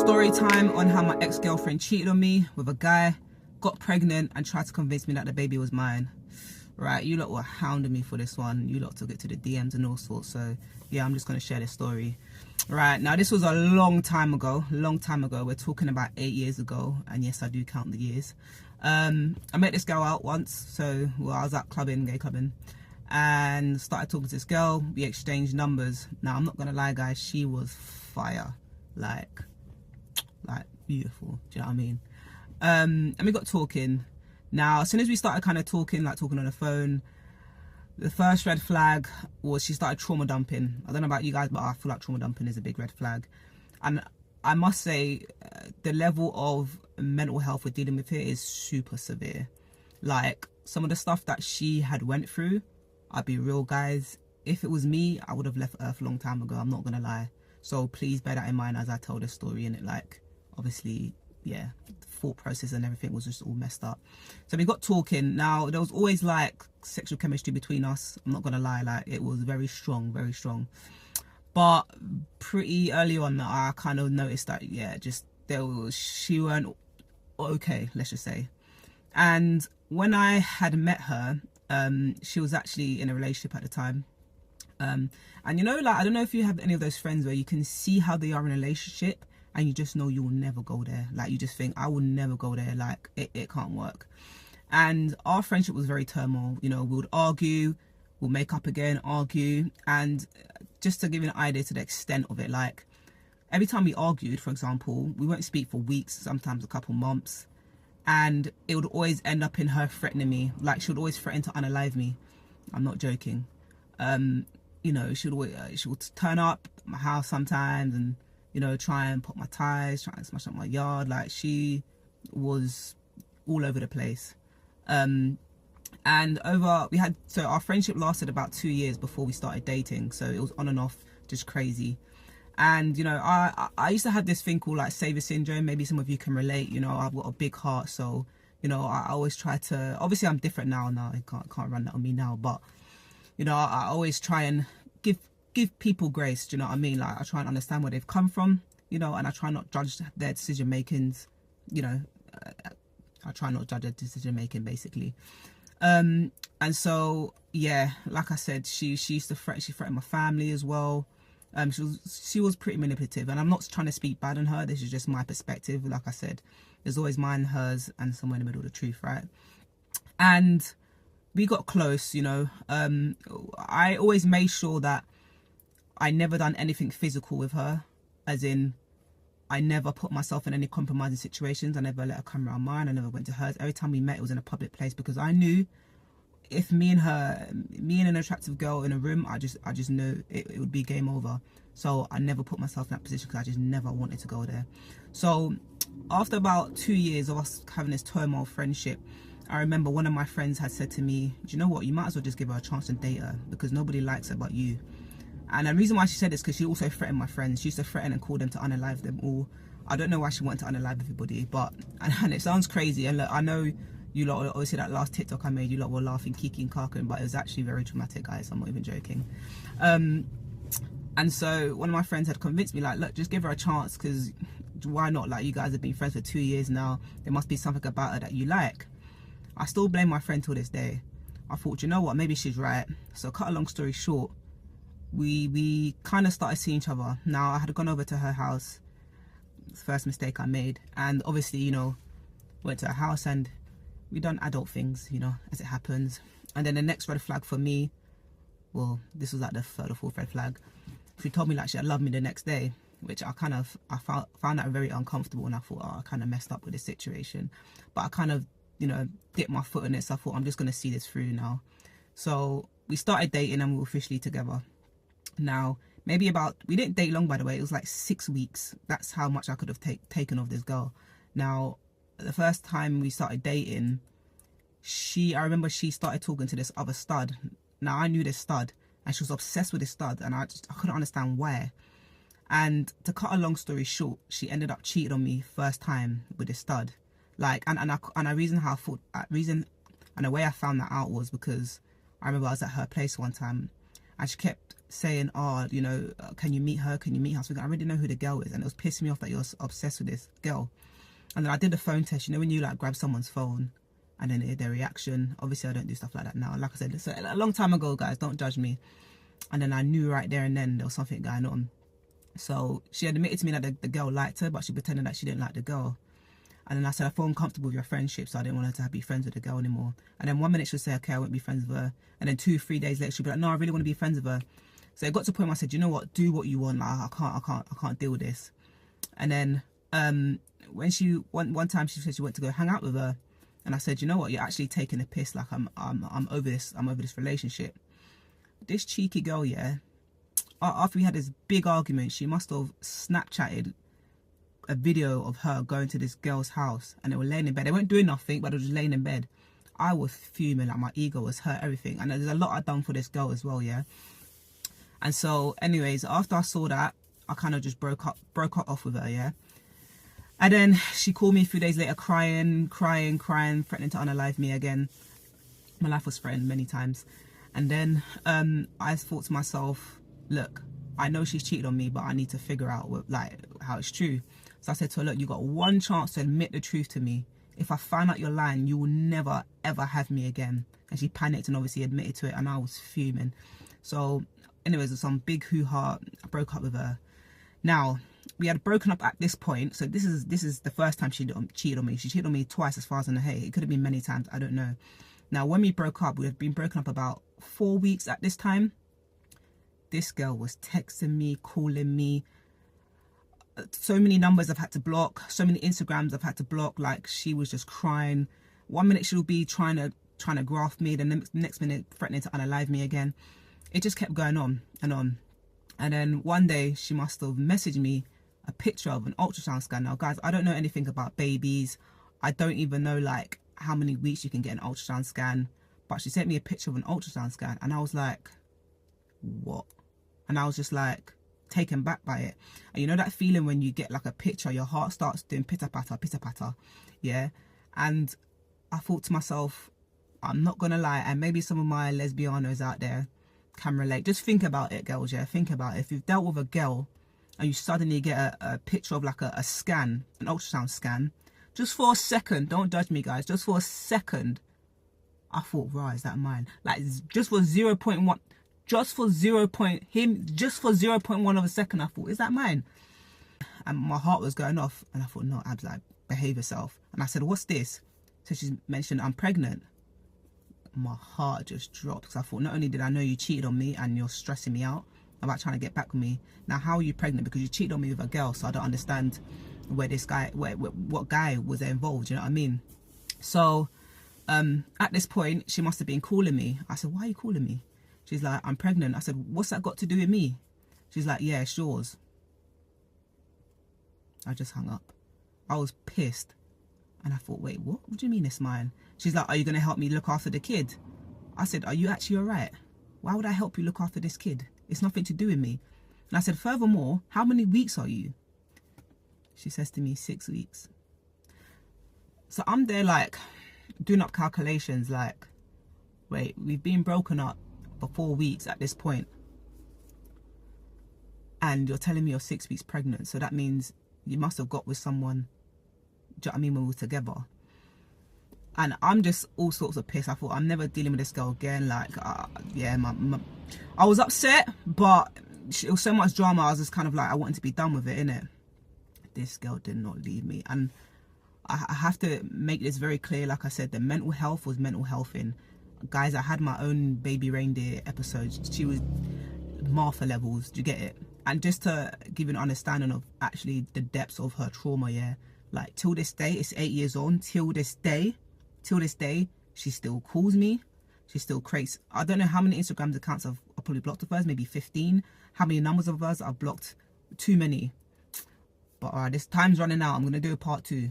Story time on how my ex-girlfriend cheated on me with a guy, got pregnant and tried to convince me that the baby was mine. Right, you lot were hounding me for this one. You lot took it to the DMs and all sorts. So yeah, I'm just going to share this story. Right, now this was a long time ago. We're talking about 8 years ago. And yes, I do count the years. I met this girl out once. So I was out clubbing, gay clubbing, and started talking to this girl. We exchanged numbers. Now I'm not going to lie, guys, she was fire. Like beautiful. Do you know what I mean? And we got talking. Now, as soon as we started kind of talking on the phone, the first red flag was she started trauma dumping. I don't know about you guys, but I feel like trauma dumping is a big red flag. And I must say, the level of mental health we're dealing with here is super severe. Like, some of the stuff that she had went through, I'll be real, guys, if it was me, I would have left Earth a long time ago. I'm not gonna lie. So please bear that in mind as I tell this story. And it, like, obviously, yeah, the thought process and everything was just all messed up. So we got talking. Now, there was always like sexual chemistry between us. I'm not gonna lie, like, it was very strong, very strong. But pretty early on, I kind of noticed that, yeah, just she weren't okay, let's just say. And when I had met her, she was actually in a relationship at the time. And you know, like, I don't know if you have any of those friends where you can see how they are in a relationship and you just know you will never go there. Like, you just think, I will never go there. Like, it can't work. And our friendship was very turmoil. You know, we would argue, we'll make up again, argue. And just to give you an idea to the extent of it, like, every time we argued, for example, we won't speak for weeks, sometimes a couple months. And it would always end up in her threatening me. Like, she would always threaten to unalive me. I'm not joking. You know, she would turn up at my house sometimes and, you know, try and pop my tires, try and smash up my yard. Like, she was all over the place. And so our friendship lasted about 2 years before we started dating. So it was on and off, just crazy. And, you know, I used to have this thing called, like, savior syndrome. Maybe some of you can relate. You know, I've got a big heart. So, you know, I always try to, obviously I'm different now. I can't run that on me now. But, you know, I always try and give people grace. Do you know what I mean? Like, I try and understand where they've come from, you know, and I try not judge their decision makings. You know, I try not judge their decision making, basically. And so, yeah, like I said, she used to threatened my family as well. She was pretty manipulative, and I'm not trying to speak bad on her. This is just my perspective. Like I said, there's always mine, hers, and somewhere in the middle of the truth, right? And we got close, you know. I always made sure that I never done anything physical with her, as in, I never put myself in any compromising situations. I never let her come around mine. I never went to hers. Every time we met, it was in a public place, because I knew if me and an attractive girl in a room, I just knew it would be game over. So I never put myself in that position, because I just never wanted to go there. So after about 2 years of us having this turmoil friendship, I remember one of my friends had said to me, do you know what, you might as well just give her a chance and date her, because nobody likes her but you. And the reason why she said this, because she also threatened my friends. She used to threaten and call them to unalive them all. I don't know why she wanted to unalive everybody, but, and it sounds crazy. And look, I know you lot, obviously that last TikTok I made, you lot were laughing, kiki and carking, but it was actually very traumatic, guys. I'm not even joking. And so one of my friends had convinced me, like, look, just give her a chance, because why not? Like, you guys have been friends for 2 years now. There must be something about her that you like. I still blame my friend till this day. I thought, you know what, maybe she's right. So cut a long story short, we kind of started seeing each other. Now, I had gone over to her house. It's the first mistake I made. And obviously, you know, went to her house and we done adult things, you know, as it happens. And then the next red flag for me, well, this was like the third or fourth red flag. She told me like she had loved me the next day, which I found that very uncomfortable, and I thought, oh, I kind of messed up with this situation. But I kind of, you know, dipped my foot in it. So I thought, I'm just going to see this through now. So we started dating and we were officially together. Now, we didn't date long, by the way. It was like 6 weeks. That's how much I could have taken of this girl. Now, the first time we started dating, I remember she started talking to this other stud. Now, I knew this stud and she was obsessed with this stud, and I couldn't understand why. And to cut a long story short, she ended up cheating on me first time with this stud. Like, and the way I found that out was because I remember I was at her place one time and she kept saying, oh, you know, can you meet her? Can you meet her? So I already know who the girl is, and it was pissing me off that you're obsessed with this girl. And then I did a phone test. You know, when you like grab someone's phone and then their reaction. Obviously, I don't do stuff like that now. Like I said, it's a long time ago, guys. Don't judge me. And then I knew right there and then there was something going on. So she admitted to me that the girl liked her, but she pretended that she didn't like the girl. And then I said, I feel uncomfortable with your friendship, so I didn't want her to be friends with the girl anymore. And then 1 minute she'll say, okay, I won't be friends with her. And then 2-3 days later, she'll be like, no, I really want to be friends with her. So it got to a point where I said, you know what, do what you want. Like, I can't deal with this. And then when she one time she said she went to go hang out with her, and I said, you know what, you're actually taking a piss. Like I'm over this. I'm over this relationship. This cheeky girl, yeah. After we had this big argument, she must have Snapchatted a video of her going to this girl's house, and they were laying in bed. They weren't doing nothing, but they were just laying in bed. I was fuming, like my ego was hurt, everything. And there's a lot I've done for this girl as well, yeah. And so, anyways, after I saw that, I kind of just broke off with her, yeah. And then she called me a few days later, crying, threatening to unalive me again. My life was threatened many times. And then I thought to myself, look, I know she's cheated on me, but I need to figure out like how it's true. So I said to her, look, you got one chance to admit the truth to me. If I find out you're lying, you will never, ever have me again. And she panicked and obviously admitted to it, and I was fuming. So anyways, there's some big hoo-ha. I broke up with her. Now, we had broken up at this point. So this is the first time she cheated on me. She cheated on me twice as far as I know. Hey, it could have been many times. I don't know. Now, when we broke up, we had been broken up about 4 weeks at this time. This girl was texting me, calling me. So many numbers I've had to block. So many Instagrams I've had to block. Like, she was just crying. 1 minute she'll be trying to graft me. Then the next minute threatening to unalive me again. It just kept going on and on. And then one day she must have messaged me a picture of an ultrasound scan. Now, guys, I don't know anything about babies. I don't even know like how many weeks you can get an ultrasound scan. But she sent me a picture of an ultrasound scan, and I was like, what? And I was just like taken back by it. And you know that feeling when you get like a picture, your heart starts doing pitter-patter, yeah? And I thought to myself, I'm not gonna lie, and maybe some of my lesbianos out there can relate. Just think about it, girls, yeah? Think about it. If you've dealt with a girl and you suddenly get a picture of like a scan, an ultrasound scan, just for a second, don't judge me, guys, just for a second, I thought, right, is that mine? Like, just for 0.1, just for 0.1 of a second, I thought, is that mine? And my heart was going off, and I thought, no, Abs, like, behave yourself. And I said, what's this? So she mentioned, I'm pregnant. My heart just dropped, because I thought, not only did I know you cheated on me and you're stressing me out about trying to get back with me, now how are you pregnant? Because you cheated on me with a girl, so I don't understand where this guy, what guy was there involved, you know what I mean? So at this point, she must have been calling me. I said, why are you calling me? She's like, I'm pregnant. I said, what's that got to do with me? She's like, yeah, it's yours. I just hung up. I was pissed. And I thought, wait, what? What do you mean it's mine? She's like, are you going to help me look after the kid? I said, are you actually all right? Why would I help you look after this kid? It's nothing to do with me. And I said, furthermore, how many weeks are you? She says to me, 6 weeks. So I'm there like doing up calculations like, wait, we've been broken up for 4 weeks at this point, and you're telling me you're 6 weeks pregnant, so that means you must have got with someone, do you know what I mean, when we were together. And I'm just all sorts of pissed. I thought, I'm never dealing with this girl again. Like, yeah, I was upset, but it was so much drama. I was just kind of like, I wanted to be done with it, innit? This girl did not leave me. And I have to make this very clear. Like I said, the mental health was mental health in. Guys, I had my own baby reindeer episodes. She was Martha levels, do you get it? And just to give you an understanding of actually the depths of her trauma, yeah, like till this day, it's 8 years on, till this day, she still calls me, she still creates, I don't know how many Instagram accounts I've probably blocked of hers, maybe 15. How many numbers of hers I've blocked? Too many. But this time's running out. I'm gonna do a part 2.